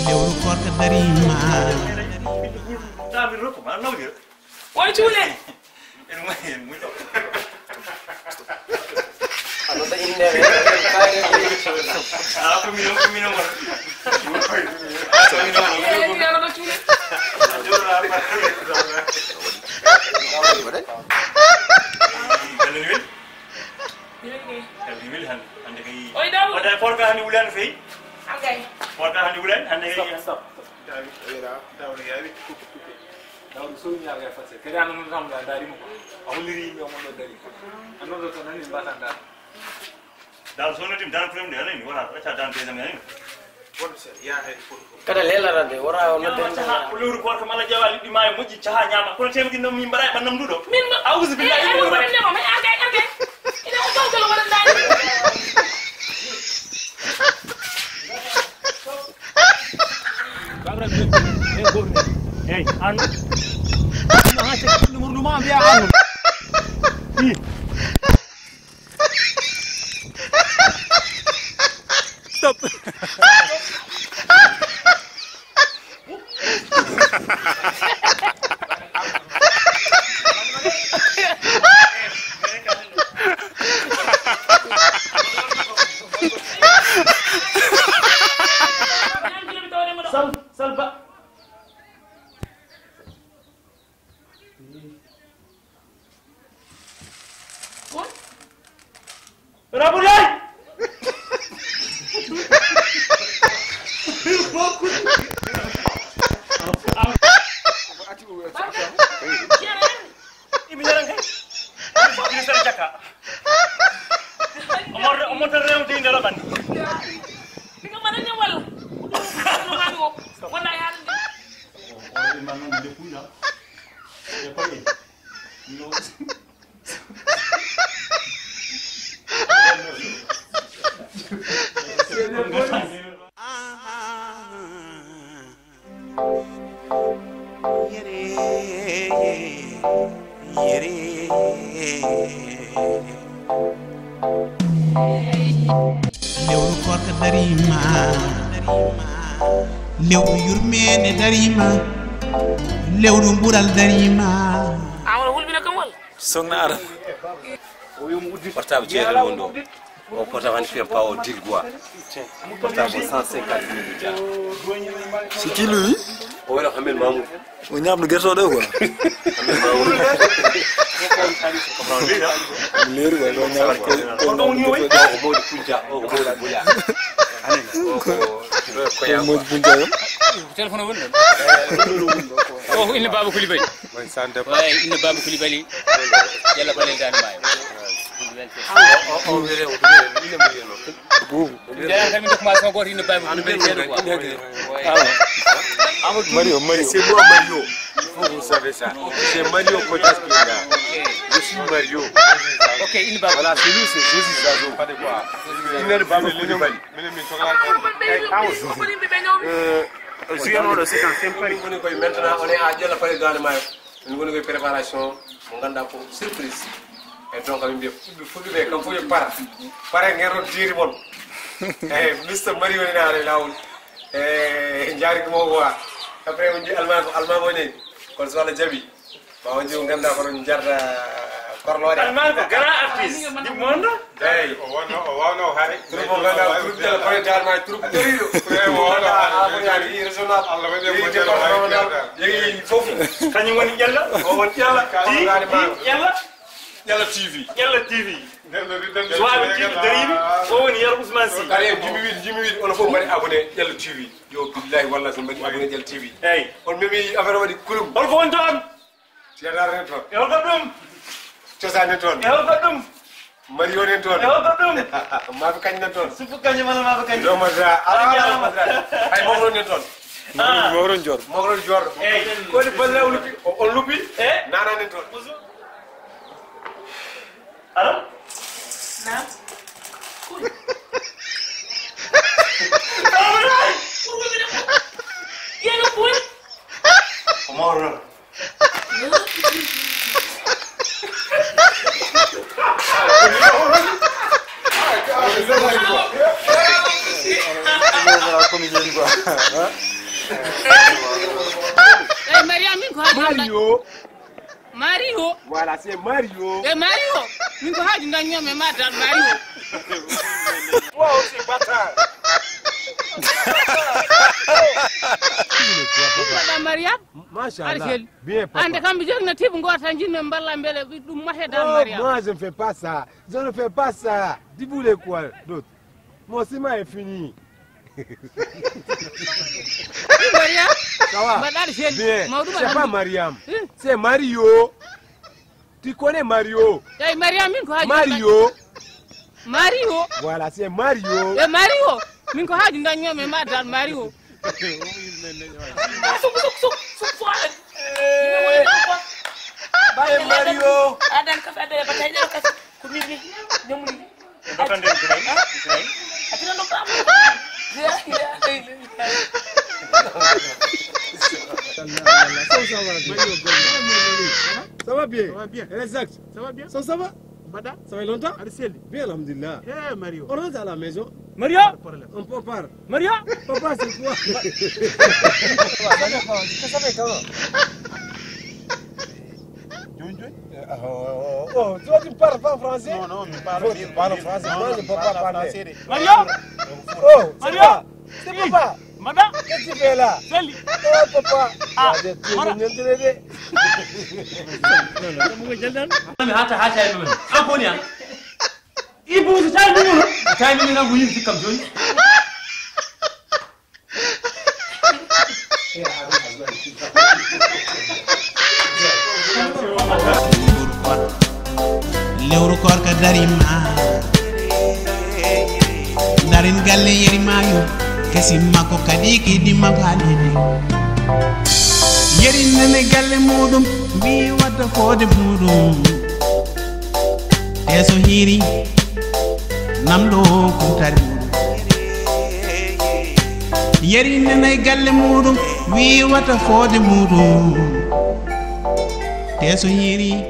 lewru korka darima Dami roko ma nawdir. Wai chule. En muito. Ano ta inde re. Ah, combino. Ya no chule. Kalwil han ande kay. Oi daw. Wada forka hani ulan fay. Okay. Forka hani ulan hande kay. Stop. Daw so nya ga fase kede anu ngam da dari mo awliri mi o mo dari anu do tan ni batanda Dal sono tim dan film de hani wala acha dan pe zamani. Kada lela rade ora on Nyama caha uluru forka mala jawali di may moji caha nyama kono temti no mi bara banam dudo. Min ma Auzu billahi. Ai mo ne ma mai argai. Ina ko ko lo wala dai. babra e gorne Hey, an ha se numur numa biya anu stop salba. What? Rabulai. Ibu jarang kan? Ini saya cakap. Omor terreum di dalam. Tinggal mana nyawal. Udah ngadu. Wala ya. Oh, mana dia punya? Ya pergi. No. lewru korka darima lewru yurmene darima lewru bural darima Awal hulbina kamal. songna ara portable jeere mondo o portable han fiam pawo dilgwa portable 150 si kilui o wala hamel mamou o nyamno gerto do quoi leer ga do nyam ko o modi punja o modi buya ko modi punja yo telephone wonno oh inna babu kulibali way sante way inna babu kulibali yalla balen dan may o were o ine mo yeno bu dan kam ndo commencé ko inna babu kulibali Mario c'est moi Mario faut vous savez ça c'est Mario Kotas qui est là je suis Mario ok inna babu voilà c'est lui c'est Jésus Zazo pas de quoi il n'est pas Koulibaly maintenant on est à Djella Pare Gouvernement on est préparation mo ganda ko surprise et donc on est fudu be kam fuyu para ngero diri bon Mr Mario ni na lawul njari ko wa après on dit alma woni kon so la jabi ba on dit ganda ko jarda korlode Alman ko grand artiste du monde. hey o wono hari troupe ganda troupe de Pare Gouvernement troupe terido amoni régional Allah woni mo jelo yegi fofu Kanyum woni Yalla. o won Yalla Yalla TV Yalla TV. Soit TV darimi o woni Yalla Ousmane Sy. kare jimi wi on fo mari abonné Yalla TV yo billahi wallahi so mari abonné Yalla TV Hey, on memi affaire wadi kulum hol ko wonto am? tiadar nen ton E hol ko dum? cosane ton E hol ko dum? Mario nen ton E hol ko dum? ma fi kañ nen ton Supu kanyum wala ma kanyum. do ma da ala ma da ay mo nen ton mo ron jor mo jor Hey, ko di badla lupi on lupi eh? nana nen ton Allo? Nah. Alright. Iya no pun. Moro. Mariam, Mario. Mario. Voilà, c'est Mario. Mario. Mingo haji ndani yome madam Mario. Toi aussi, bâtard. Madam Mariam. Machallah. Bien, papa. Ande kam bijog na tibu ngota njine mballa mbele dum maheda Mariam. Moi, je ne fais pas ça. Je ne fais pas ça. Dis-vous les quoi d'autre. Mon cinéma est fini. Mariam. Ça va? Bien. C'est pas Mariam. C'est Mario. Tu connais Mario? Mariam, Mario. Mario. Voilà, c'est Mario. Mario. Mingo haji ndani yome madam Mario. Bye Mario. Adan ka fadde ba tay ka ko bibi demuli. Dokande tunai. Atina ndo kam. Ça va bien? Ça va bien. Exact. Ça va bien? Ça va? Bada? Ça fait longtemps? Arsène. Bien, alhamdulillah. Eh, Mario. On rentre à la maison. Mario. On peut parler. Mario. Papa, c'est quoi? Ça fait comment? Oh, toi tu ne parles pas français? Non, je parle français. Moi, je ne peux pas parler. Mario. Oh, Mario. c'est papa. Madame. Qu'est-ce que tu fais là? Sali. Oh, papa. Ah, hata mun akoni an ibu su tayi mun nan guyin su kam joni lewru korka darima darin galle yeri mayo kasi mako kadi kidi mabalini yeri nene galle mudum mi wadda fode mudum teso hiri namdo kumtari mudum yeri nene galle mudum mi wadda fode mudum teso hiri